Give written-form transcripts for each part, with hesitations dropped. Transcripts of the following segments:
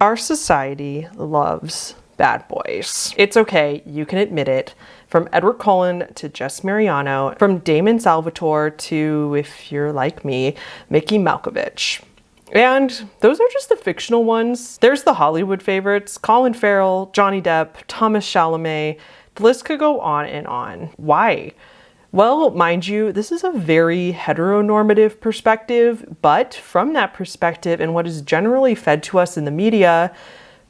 Our society loves bad boys. It's okay, you can admit it. From Edward Cullen to Jess Mariano, from Damon Salvatore to, if you're like me, Mickey Malkovich. And those are just the fictional ones. There's the Hollywood favorites, Colin Farrell, Johnny Depp, Thomas Chalamet. The list could go on and on. Why? Well, mind you, this is a very heteronormative perspective, but from that perspective and what is generally fed to us in the media,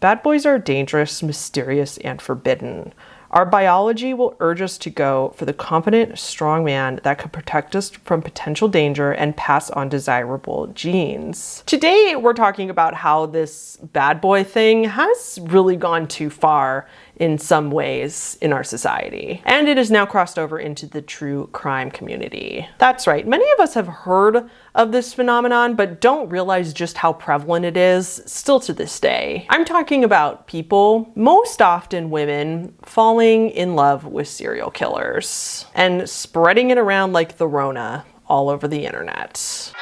bad boys are dangerous, mysterious, and forbidden. Our biology will urge us to go for the confident, strong man that could protect us from potential danger and pass on desirable genes. Today, we're talking about how this bad boy thing has really gone too far in some ways in our society. And it has now crossed over into the true crime community. That's right, many of us have heard of this phenomenon, but don't realize just how prevalent it is still to this day. I'm talking about people, most often women, falling in love with serial killers and spreading it around like the Rona all over the internet.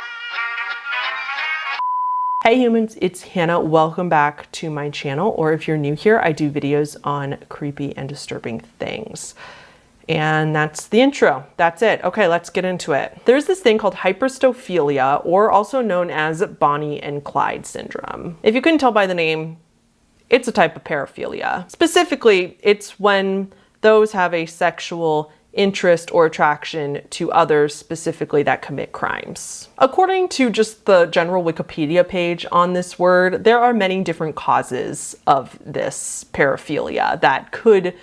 Hey humans, it's Hannah. Welcome back to my channel, or if you're new here, I do videos on creepy and disturbing things. And that's the intro. That's it. Okay, let's get into it. There's this thing called Hybristophilia, or also known as Bonnie and Clyde syndrome. If you couldn't tell by the name, it's a type of paraphilia. Specifically, it's when those have a sexual interest or attraction to others, specifically that commit crimes. According to just the general Wikipedia page on this word, there are many different causes of this paraphilia that could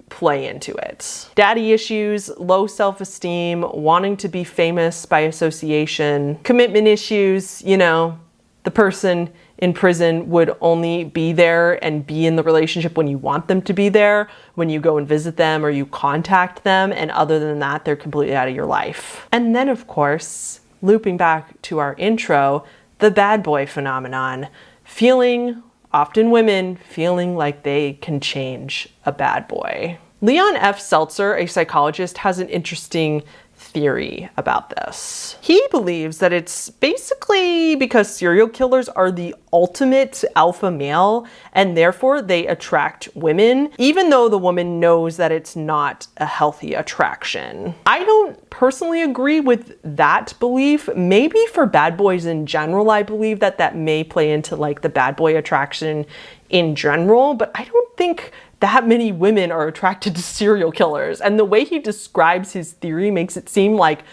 play into it. Daddy issues, low self-esteem, wanting to be famous by association, commitment issues, you know, the person in prison would only be there and be in the relationship when you want them to be there, when you go and visit them or you contact them, and other than that, they're completely out of your life. And then, of course, looping back to our intro, the bad boy phenomenon, often women feeling like they can change a bad boy. Leon F. Seltzer, a psychologist, has an interesting theory about this. He believes that it's basically because serial killers are the ultimate alpha male and therefore they attract women, even though the woman knows that it's not a healthy attraction. I don't personally agree with that belief. Maybe for bad boys in general, I believe that that may play into like the bad boy attraction in general, but I don't think that many women are attracted to serial killers. And the way he describes his theory makes it seem like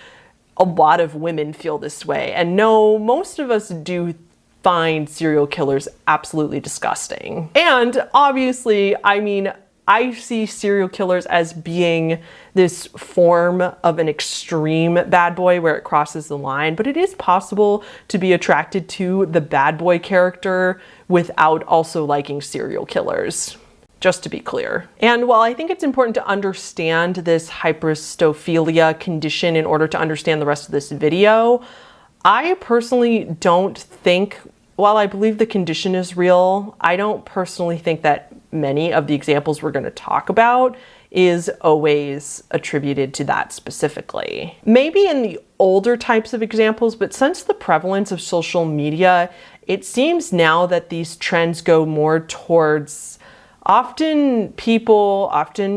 a lot of women feel this way. And no, most of us do find serial killers absolutely disgusting. And obviously, I mean, I see serial killers as being this form of an extreme bad boy where it crosses the line, but it is possible to be attracted to the bad boy character without also liking serial killers. Just to be clear. And while I think it's important to understand this hybristophilia condition in order to understand the rest of this video, I personally don't think, while I believe the condition is real, I don't personally think that many of the examples we're going to talk about is always attributed to that specifically. Maybe in the older types of examples, but since the prevalence of social media, it seems now that these trends go more towards often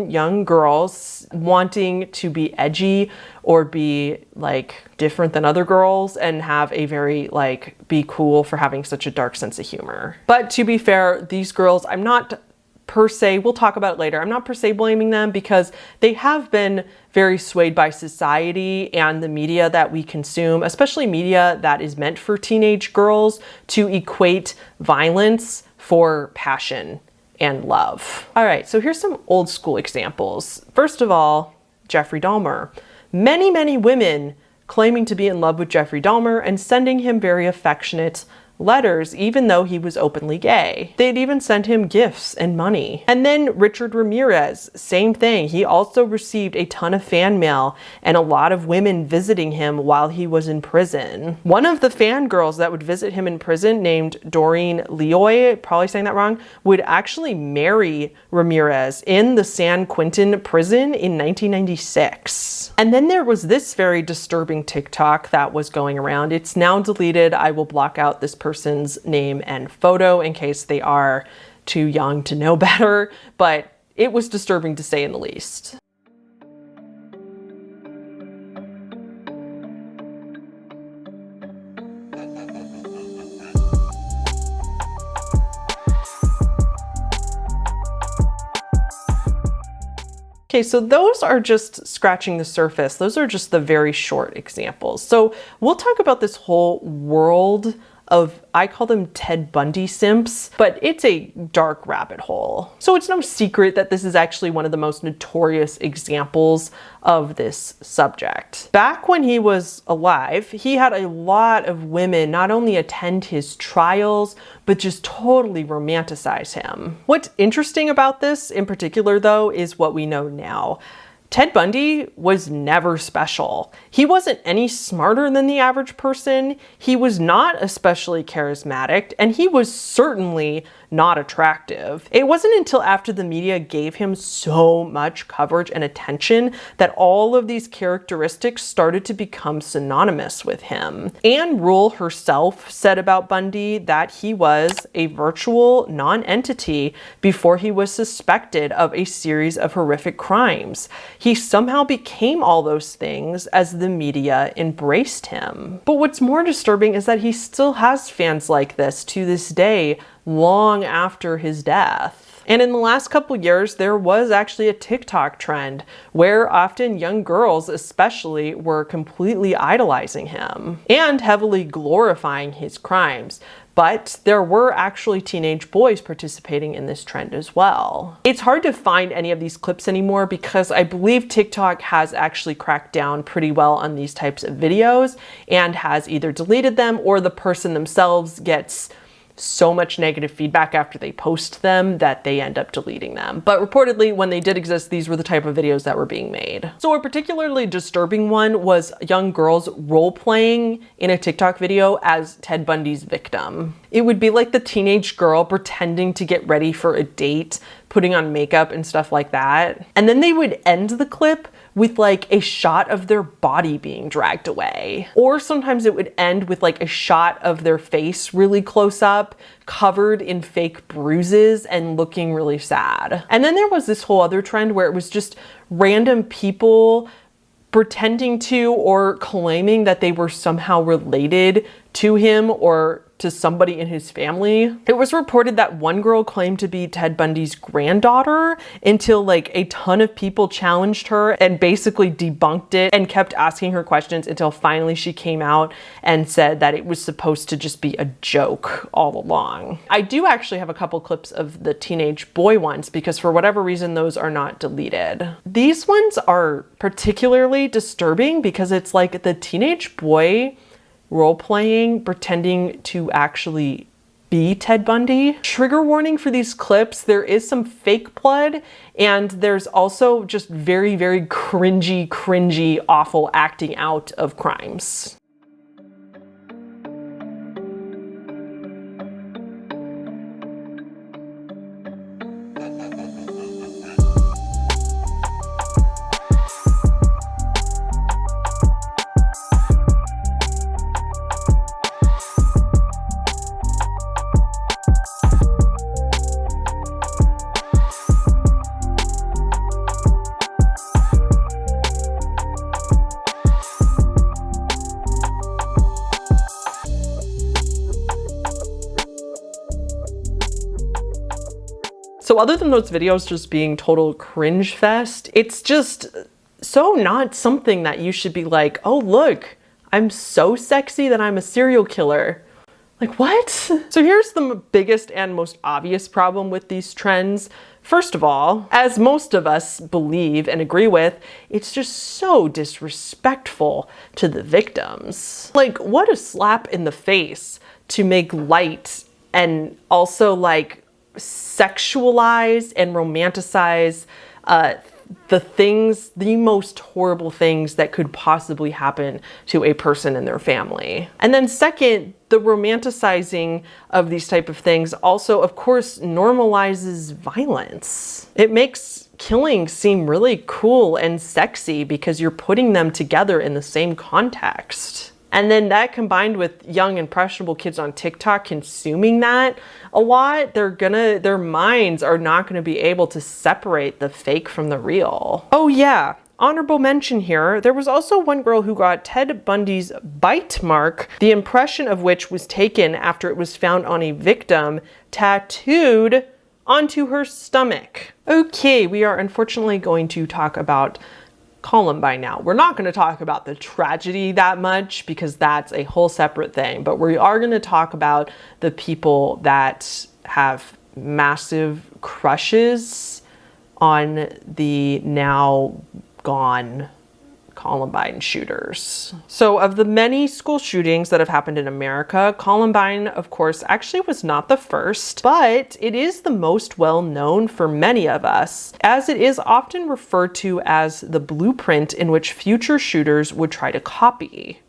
young girls wanting to be edgy or be like different than other girls and have a very like be cool for having such a dark sense of humor. But to be fair, these girls, I'm not per se, we'll talk about it later, I'm not per se blaming them because they have been very swayed by society and the media that we consume, especially media that is meant for teenage girls, to equate violence for passion and love. All right, so here's some old school examples. First of all, Jeffrey Dahmer. Many women claiming to be in love with Jeffrey Dahmer and sending him very affectionate letters, even though he was openly gay. They'd even send him gifts and money. And then Richard Ramirez, same thing. He also received a ton of fan mail and a lot of women visiting him while he was in prison. One of the fangirls that would visit him in prison, named Doreen Leoy, probably saying that wrong, would actually marry Ramirez in the San Quentin prison in 1996. And then there was this very disturbing TikTok that was going around. It's now deleted. I will block out this person person's name and photo in case they are too young to know better, but it was disturbing to say in the least. Okay, so those are just scratching the surface. Those are just the very short examples. So we'll talk about this whole world of, I call them Ted Bundy simps, but it's a dark rabbit hole. So it's no secret that this is actually one of the most notorious examples of this subject. Back when he was alive, he had a lot of women not only attend his trials, but just totally romanticize him. What's interesting about this in particular, though, is what we know now. Ted Bundy was never special. He wasn't any smarter than the average person. He was not especially charismatic, and he was certainly not attractive. It wasn't until after the media gave him so much coverage and attention that all of these characteristics started to become synonymous with him. Anne Rule herself said about Bundy that he was a virtual non-entity before he was suspected of a series of horrific crimes. He somehow became all those things as the media embraced him. But what's more disturbing is that he still has fans like this to this day, long after his death. And in the last couple years, there was actually a TikTok trend where often young girls especially were completely idolizing him and heavily glorifying his crimes. But there were actually teenage boys participating in this trend as well. It's hard to find any of these clips anymore because I believe TikTok has actually cracked down pretty well on these types of videos and has either deleted them or the person themselves gets so much negative feedback after they post them that they end up deleting them. But reportedly, when they did exist, these were the type of videos that were being made. So a particularly disturbing one was young girls role-playing in a TikTok video as Ted Bundy's victim. It would be like the teenage girl pretending to get ready for a date, putting on makeup and stuff like that. And then they would end the clip with like a shot of their body being dragged away. Or sometimes it would end with like a shot of their face really close up, covered in fake bruises and looking really sad. And then there was this whole other trend where it was just random people pretending to or claiming that they were somehow related to him or to somebody in his family. It was reported that one girl claimed to be Ted Bundy's granddaughter until like a ton of people challenged her and basically debunked it and kept asking her questions until finally she came out and said that it was supposed to just be a joke all along. I do actually have a couple clips of the teenage boy ones because for whatever reason those are not deleted. These ones are particularly disturbing because it's like the teenage boy role-playing, pretending to actually be Ted Bundy. Trigger warning for these clips, there is some fake blood and there's also just very, very cringy, awful acting out of crimes. So other than those videos just being total cringe fest, it's just so not something that you should be like, oh look, I'm so sexy that I'm a serial killer. Like what? So here's the biggest and most obvious problem with these trends. First of all, as most of us believe and agree with, it's just so disrespectful to the victims. Like what a slap in the face to make light and also like sexualize and romanticize the most horrible things that could possibly happen to a person and their family. And then second, the romanticizing of these type of things also, of course, normalizes violence. It makes killing seem really cool and sexy because you're putting them together in the same context. And then that combined with young impressionable kids on TikTok consuming that a lot, their minds are not gonna be able to separate the fake from the real. Oh yeah, honorable mention here, there was also one girl who got Ted Bundy's bite mark, the impression of which was taken after it was found on a victim, tattooed onto her stomach. Okay, we are unfortunately going to talk about Columbine now. We're not going to talk about the tragedy that much because that's a whole separate thing, but we are going to talk about the people that have massive crushes on the now gone Columbine shooters. So of the many school shootings that have happened in America, Columbine, of course, actually was not the first, but it is the most well known for many of us, as it is often referred to as the blueprint in which future shooters would try to copy.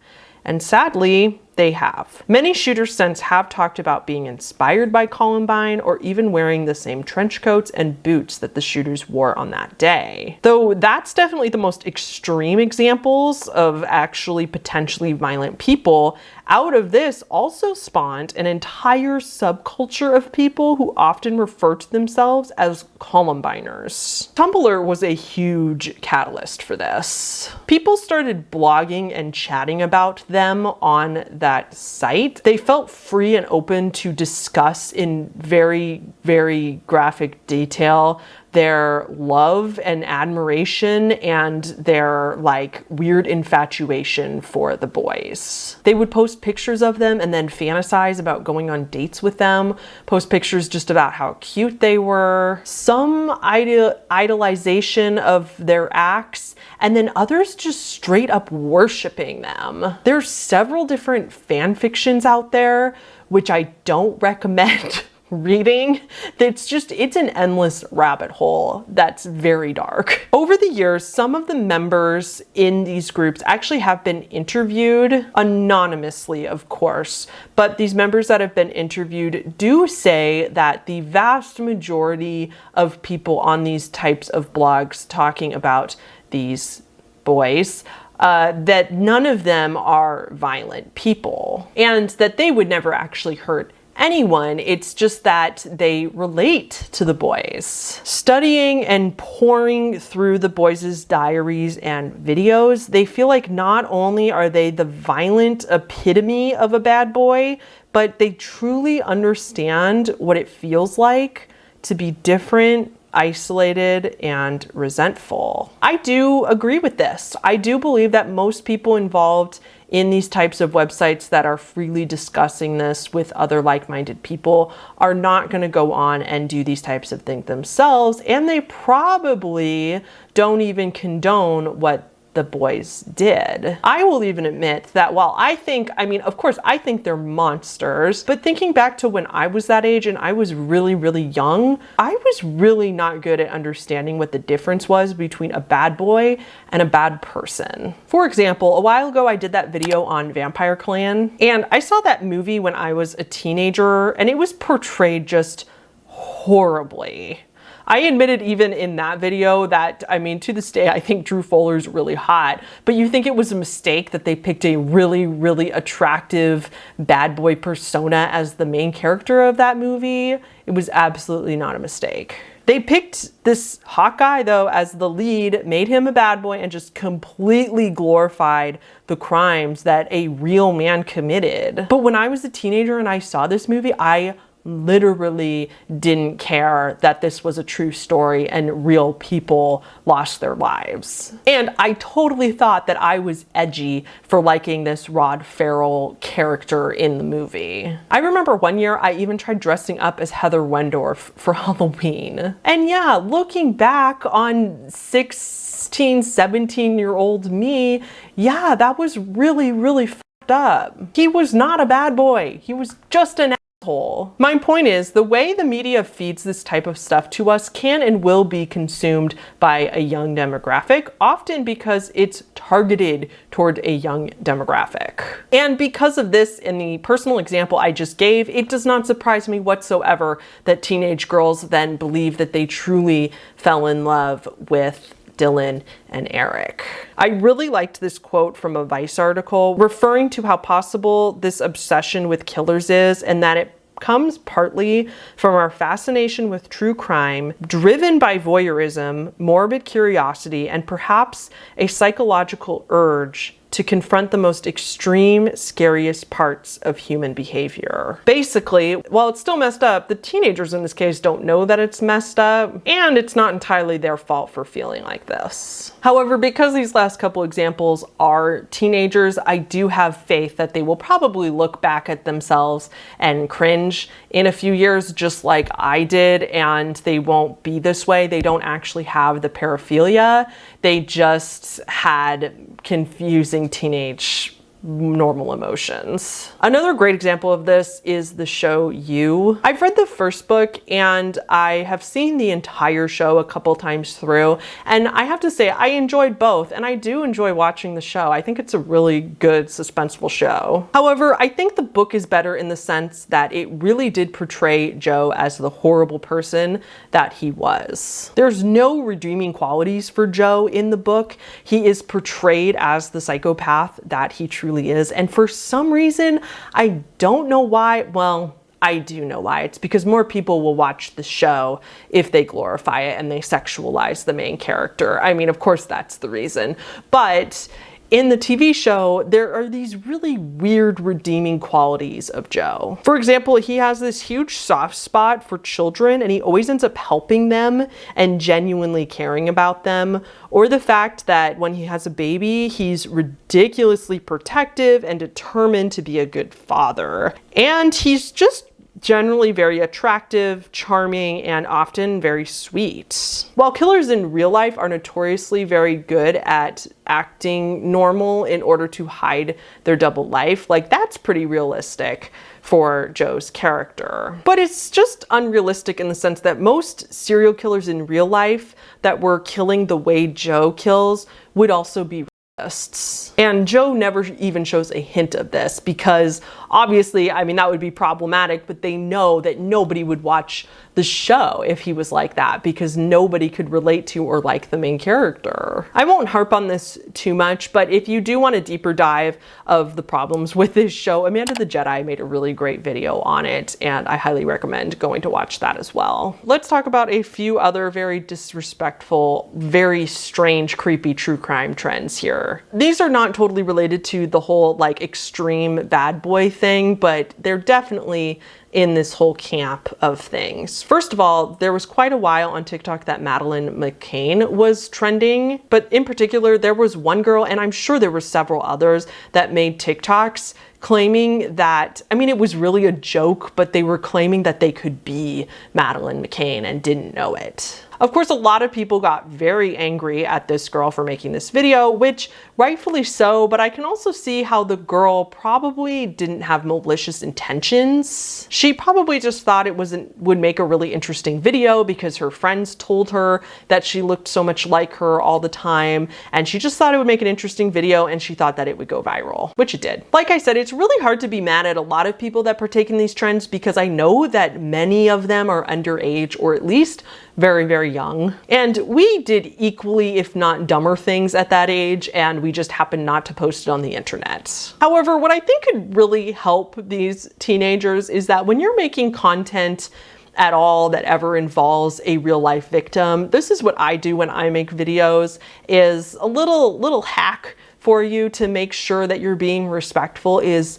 And sadly, they have. Many shooters since have talked about being inspired by Columbine or even wearing the same trench coats and boots that the shooters wore on that day. Though that's definitely the most extreme examples of actually potentially violent people. Out of this also spawned an entire subculture of people who often refer to themselves as Columbiners. Tumblr was a huge catalyst for this. People started blogging and chatting about them on that site. They felt free and open to discuss in very, very graphic detail their love and admiration and their like weird infatuation for the boys. They would post pictures of them and then fantasize about going on dates with them, post pictures just about how cute they were, some idolization of their acts, and then others just straight up worshiping them. There's several different fan fictions out there, which I don't recommend reading. It's an endless rabbit hole that's very dark. Over the years, some of the members in these groups actually have been interviewed anonymously, of course, but these members that have been interviewed do say that the vast majority of people on these types of blogs talking about these boys that none of them are violent people and that they would never actually hurt anyone. It's just that they relate to the boys. Studying and pouring through the boys' diaries and videos, they feel like not only are they the violent epitome of a bad boy, but they truly understand what it feels like to be different, isolated, and resentful. I do agree with this. I do believe that most people involved in these types of websites that are freely discussing this with other like-minded people are not going to go on and do these types of things themselves, and they probably don't even condone what the boys did. I will even admit that while of course I think they're monsters, but thinking back to when I was that age and I was really, really young, I was really not good at understanding what the difference was between a bad boy and a bad person. For example, a while ago I did that video on Vampire Clan, and I saw that movie when I was a teenager, and it was portrayed just horribly. I admitted even in that video that, to this day, I think Drew Fuller's really hot, but you think it was a mistake that they picked a really, really attractive bad boy persona as the main character of that movie? It was absolutely not a mistake. They picked this hot guy, though, as the lead, made him a bad boy, and just completely glorified the crimes that a real man committed. But when I was a teenager and I saw this movie, I literally didn't care that this was a true story and real people lost their lives. And I totally thought that I was edgy for liking this Rod Ferrell character in the movie. I remember one year I even tried dressing up as Heather Wendorf for Halloween. And yeah, looking back on 16, 17-year-old me, yeah, that was really, really fucked up. He was not a bad boy. He was just an asshole. My point is, the way the media feeds this type of stuff to us can and will be consumed by a young demographic, often because it's targeted toward a young demographic. And because of this, in the personal example I just gave, it does not surprise me whatsoever that teenage girls then believe that they truly fell in love with Dylan, and Eric. I really liked this quote from a Vice article referring to how possible this obsession with killers is, and that it comes partly from our fascination with true crime, driven by voyeurism, morbid curiosity, and perhaps a psychological urge to confront the most extreme, scariest parts of human behavior. Basically, while it's still messed up, the teenagers in this case don't know that it's messed up, and it's not entirely their fault for feeling like this. However, because these last couple examples are teenagers, I do have faith that they will probably look back at themselves and cringe in a few years, just like I did, and they won't be this way. They don't actually have the paraphilia. They just had confusing teenage normal emotions. Another great example of this is the show You. I've read the first book and I have seen the entire show a couple times through, and I have to say I enjoyed both, and I do enjoy watching the show. I think it's a really good suspenseful show. However, I think the book is better in the sense that it really did portray Joe as the horrible person that he was. There's no redeeming qualities for Joe in the book. He is portrayed as the psychopath that he truly is, and for some reason, I don't know why. Well, I do know why. It's because more people will watch the show if they glorify it and they sexualize the main character. I mean, of course that's the reason, but in the TV show, there are these really weird redeeming qualities of Joe. For example, he has this huge soft spot for children, and he always ends up helping them and genuinely caring about them. Or the fact that when he has a baby, he's ridiculously protective and determined to be a good father. And he's just generally very attractive, charming, and often very sweet. While killers in real life are notoriously very good at acting normal in order to hide their double life, like that's pretty realistic for Joe's character. But it's just unrealistic in the sense that most serial killers in real life that were killing the way Joe kills would also be rapists. And Joe never even shows a hint of this because obviously, I mean, that would be problematic, but they know that nobody would watch the show if he was like that because nobody could relate to or like the main character. I won't harp on this too much, but if you do want a deeper dive of the problems with this show, Amanda the Jedi made a really great video on it, and I highly recommend going to watch that as well. Let's talk about a few other very disrespectful, very strange, creepy true crime trends here. These are not totally related to the whole like extreme bad boy thing, but they're definitely in this whole camp of things. First of all, there was quite a while on TikTok that Madeleine McCann was trending, but in particular, there was one girl, and I'm sure there were several others, that made TikToks claiming that, I mean, it was really a joke, but they were claiming that they could be Madeleine McCann and didn't know it. Of course, a lot of people got very angry at this girl for making this video, which rightfully so, but I can also see how the girl probably didn't have malicious intentions. She probably just thought it would make a really interesting video because her friends told her that she looked so much like her all the time, and she just thought it would make an interesting video, and she thought that it would go viral, which it did. Like I said, it's really hard to be mad at a lot of people that partake in these trends because I know that many of them are underage or at least very, very young. And we did equally, if not dumber things at that age, and we just happened not to post it on the internet. However, what I think could really help these teenagers is that when you're making content at all that ever involves a real life victim, this is what I do when I make videos, is a little hack for you to make sure that you're being respectful is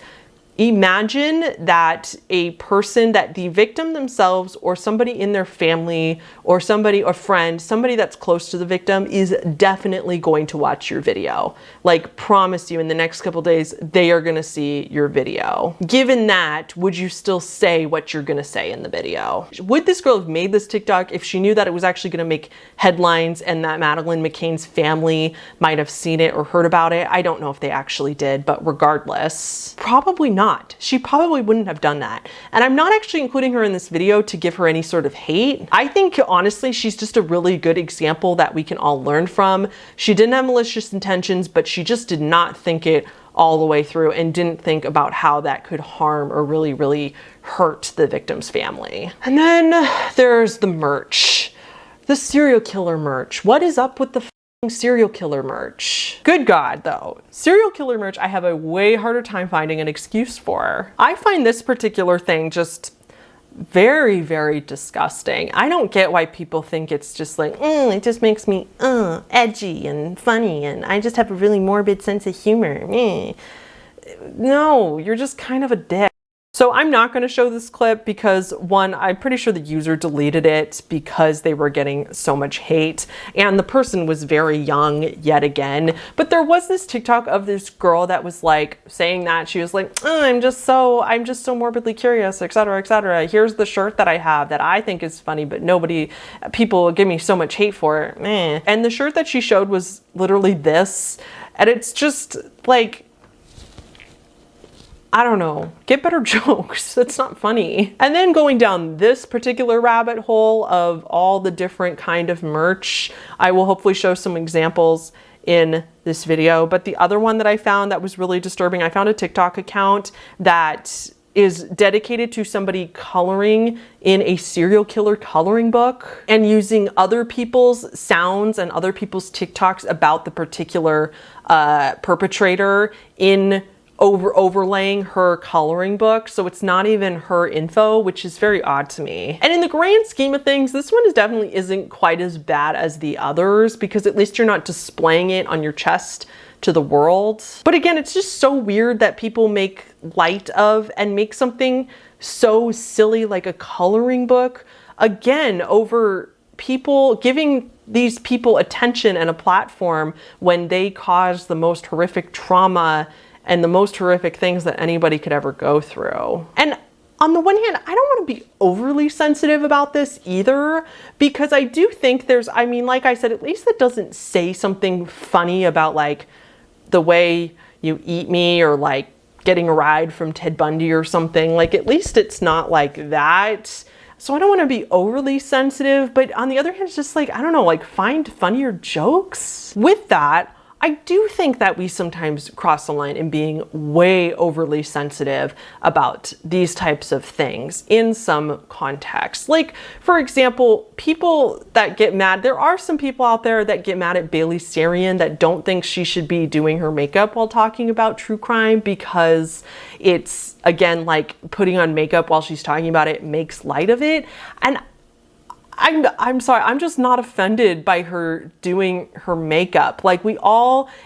imagine that a person, that the victim themselves or somebody in their family or somebody, a friend, somebody that's close to the victim is definitely going to watch your video. Like, promise you in the next couple days, they are gonna see your video. Given that, would you still say what you're gonna say in the video? Would this girl have made this TikTok if she knew that it was actually gonna make headlines and that Madeleine McCann's family might have seen it or heard about it? I don't know if they actually did, but regardless, probably not. She probably wouldn't have done that. And I'm not actually including her in this video to give her any sort of hate. I think honestly, she's just a really good example that we can all learn from. She didn't have malicious intentions, but she just did not think it all the way through and didn't think about how that could harm or really, really hurt the victim's family. And then there's the merch, the serial killer merch. What is up with the serial killer merch. Good God, though. Serial killer merch I have a way harder time finding an excuse for. I find this particular thing just very, very disgusting. I don't get why people think it's just like, it just makes me edgy and funny and I just have a really morbid sense of humor. No, you're just kind of a dick. So I'm not going to show this clip because, one, I'm pretty sure the user deleted it because they were getting so much hate and the person was very young yet again. But there was this TikTok of this girl that was like saying that she was like, I'm just so morbidly curious, etc., etc. Here's the shirt that I have that I think is funny, but people give me so much hate for it. And the shirt that she showed was literally this. And it's just like, I don't know, get better jokes. That's not funny. And then going down this particular rabbit hole of all the different kind of merch, I will hopefully show some examples in this video. But the other one that I found that was really disturbing, I found a TikTok account that is dedicated to somebody coloring in a serial killer coloring book and using other people's sounds and other people's TikToks about the particular perpetrator in overlaying her coloring book, so it's not even her info, which is very odd to me. And in the grand scheme of things, this one definitely isn't quite as bad as the others because at least you're not displaying it on your chest to the world. But again, it's just so weird that people make light of and make something so silly like a coloring book, again, over people giving these people attention and a platform when they cause the most horrific trauma and the most horrific things that anybody could ever go through. And on the one hand, I don't want to be overly sensitive about this either, because I do think there's, I mean, like I said, at least it doesn't say something funny about like the way you eat me or like getting a ride from Ted Bundy or something. Like at least it's not like that. So I don't want to be overly sensitive, but on the other hand, it's just like, I don't know, like find funnier jokes. With that, I do think that we sometimes cross the line in being way overly sensitive about these types of things in some contexts. Like, for example, people that get mad, there are some people out there that get mad at Bailey Sarian that don't think she should be doing her makeup while talking about true crime because it's, again, like putting on makeup while she's talking about it makes light of it. And I'm sorry, I'm just not offended by her doing her makeup. Like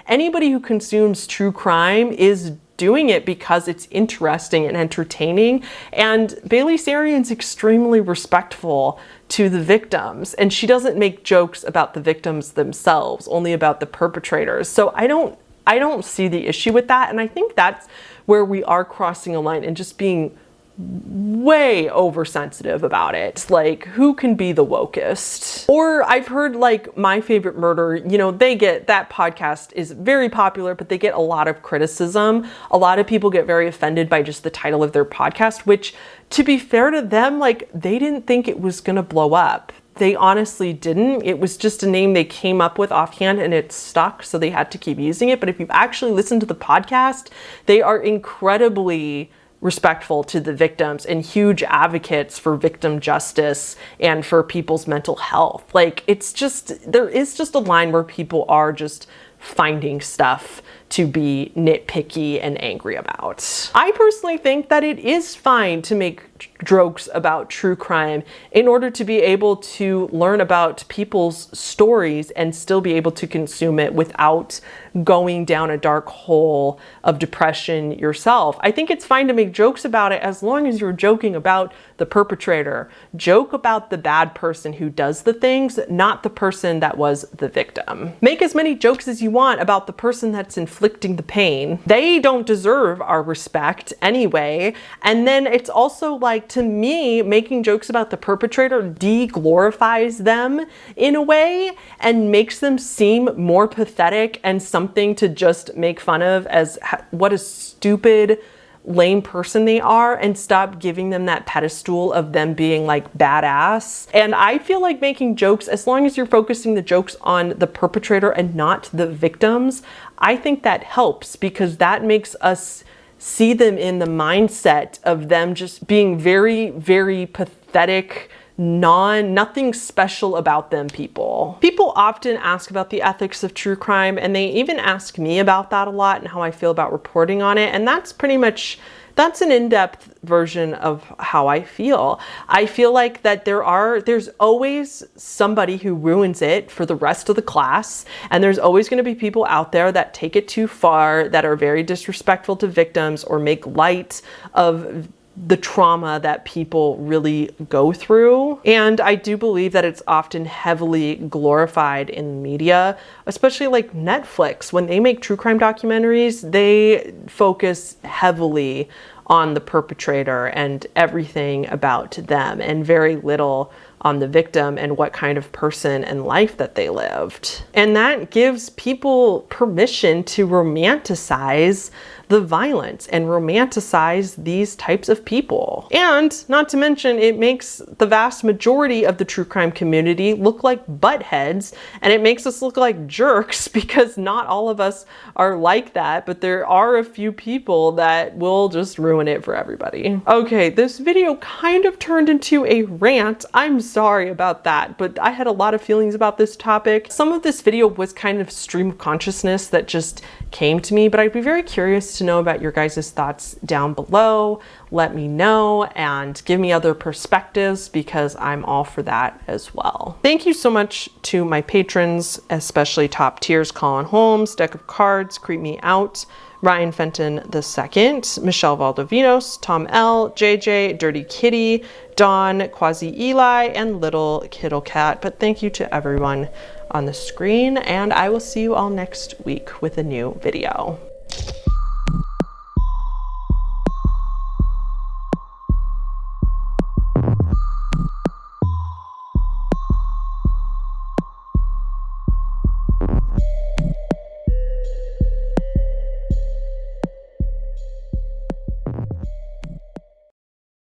anybody who consumes true crime is doing it because it's interesting and entertaining. And Bailey Sarian's extremely respectful to the victims, and she doesn't make jokes about the victims themselves, only about the perpetrators. So I don't see the issue with that. And I think that's where we are crossing a line and just being way oversensitive about it. Like, who can be the wokest? Or I've heard like My Favorite Murder, you know, that podcast is very popular, but they get a lot of criticism. A lot of people get very offended by just the title of their podcast, which, to be fair to them, like they didn't think it was gonna blow up. They honestly didn't. It was just a name they came up with offhand and it stuck, so they had to keep using it. But if you've actually listened to the podcast, they are incredibly respectful to the victims and huge advocates for victim justice and for people's mental health. Like, there is just a line where people are just finding stuff to be nitpicky and angry about. I personally think that it is fine to make jokes about true crime in order to be able to learn about people's stories and still be able to consume it without going down a dark hole of depression yourself. I think it's fine to make jokes about it as long as you're joking about the perpetrator. Joke about the bad person who does the things, not the person that was the victim. Make as many jokes as you want about the person that's inflicting the pain. They don't deserve our respect anyway. And then it's also like, to me, making jokes about the perpetrator de-glorifies them in a way and makes them seem more pathetic and something to just make fun of as what a stupid, lame person they are, and stop giving them that pedestal of them being like badass. And I feel like making jokes, as long as you're focusing the jokes on the perpetrator and not the victims, I think that helps because that makes us see them in the mindset of them just being very, very pathetic nothing special about them people. People often ask about the ethics of true crime, and they even ask me about that a lot and how I feel about reporting on it. And that's pretty much, that's an in-depth version of how I feel. I feel like that there's always somebody who ruins it for the rest of the class. And there's always going to be people out there that take it too far, that are very disrespectful to victims or make light of the trauma that people really go through. And I do believe that it's often heavily glorified in media, especially like Netflix. When they make true crime documentaries, they focus heavily on the perpetrator and everything about them, and very little on the victim and what kind of person and life that they lived. And that gives people permission to romanticize the violence and romanticize these types of people. And not to mention, it makes the vast majority of the true crime community look like buttheads, and it makes us look like jerks, because not all of us are like that, but there are a few people that will just ruin it for everybody. Okay, this video kind of turned into a rant. I'm sorry about that, but I had a lot of feelings about this topic. Some of this video was kind of stream of consciousness that just came to me, but I'd be very curious to know about your guys' thoughts down below. Let me know and give me other perspectives, because I'm all for that as well. Thank you so much to my patrons, especially top tiers: Colin Holmes, Deck of Cards, Creep Me Out, Ryan Fenton II, Michelle Valdovinos, Tom L, JJ, Dirty Kitty, Dawn, Quasi Eli, and Little Kittle Cat. But thank you to everyone on the screen, and I will see you all next week with a new video.